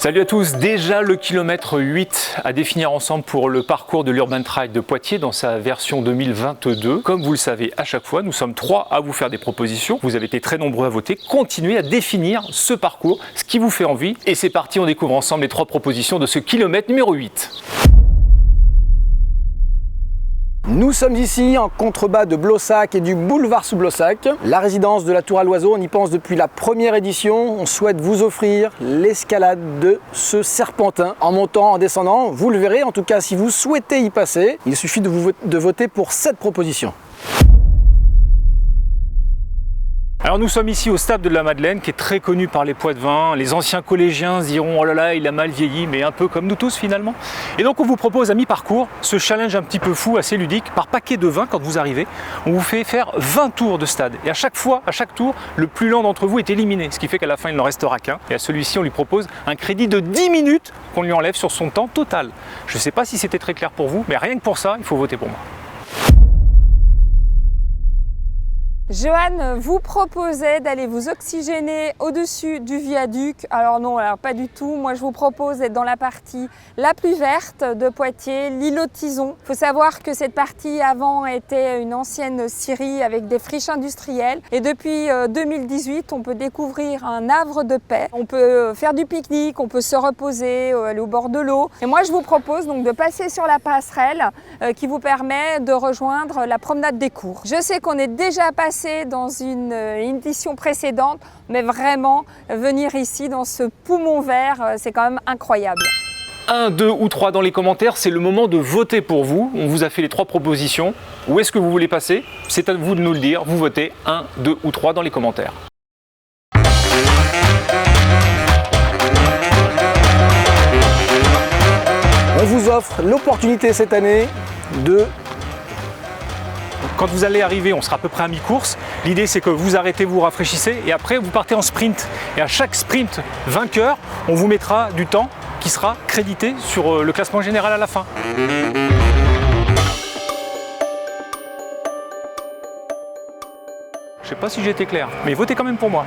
Salut à tous, déjà le kilomètre 8 à définir ensemble pour le parcours de l'Urban Trail de Poitiers dans sa version 2022. Comme vous le savez, à chaque fois, nous sommes 3 à vous faire des propositions. Vous avez été très nombreux à voter. Continuez à définir ce parcours, ce qui vous fait envie. Et c'est parti, on découvre ensemble les 3 propositions de ce kilomètre numéro 8. Nous sommes ici en contrebas de Blossac et du boulevard sous Blossac, la résidence de la Tour à l'Oiseau. On y pense depuis la première édition. On souhaite vous offrir l'escalade de ce serpentin en montant, en descendant. Vous le verrez, en tout cas si vous souhaitez y passer, il suffit de voter pour cette proposition. Alors nous sommes ici au stade de la Madeleine qui est très connu par les Poitevins. Les anciens collégiens se diront oh là là il a mal vieilli, mais un peu comme nous tous finalement. Et donc on vous propose à mi-parcours ce challenge un petit peu fou, assez ludique. Par paquet de 20 quand vous arrivez, on vous fait faire 20 tours de stade. Et à chaque fois, à chaque tour, le plus lent d'entre vous est éliminé. Ce qui fait qu'à la fin il n'en restera qu'un. Et à celui-ci on lui propose un crédit de 10 minutes qu'on lui enlève sur son temps total. Je ne sais pas si c'était très clair pour vous, mais rien que pour ça, il faut voter pour moi. Johan vous proposait d'aller vous oxygéner au-dessus du viaduc. Alors non, alors pas du tout. Moi, je vous propose d'être dans la partie la plus verte de Poitiers, l'îlot de Tizon. Il faut savoir que cette partie avant était une ancienne scierie avec des friches industrielles. Et depuis 2018, on peut découvrir un havre de paix. On peut faire du pique-nique, on peut se reposer, aller au bord de l'eau. Et moi, je vous propose donc de passer sur la passerelle qui vous permet de rejoindre la promenade des cours. Je sais qu'on est déjà passé dans une édition précédente, mais vraiment venir ici dans ce poumon vert, c'est quand même incroyable. 1, 2 ou 3 dans les commentaires, c'est le moment de voter pour vous. On vous a fait les 3 propositions. Où est-ce que vous voulez passer? C'est à vous de nous le dire. Vous votez 1, 2 ou 3 dans les commentaires. On vous offre l'opportunité cette année de... Quand vous allez arriver, on sera à peu près à mi-course. L'idée, c'est que vous arrêtez, vous rafraîchissez et après, vous partez en sprint. Et à chaque sprint vainqueur, on vous mettra du temps qui sera crédité sur le classement général à la fin. Je ne sais pas si j'ai été clair, mais votez quand même pour moi.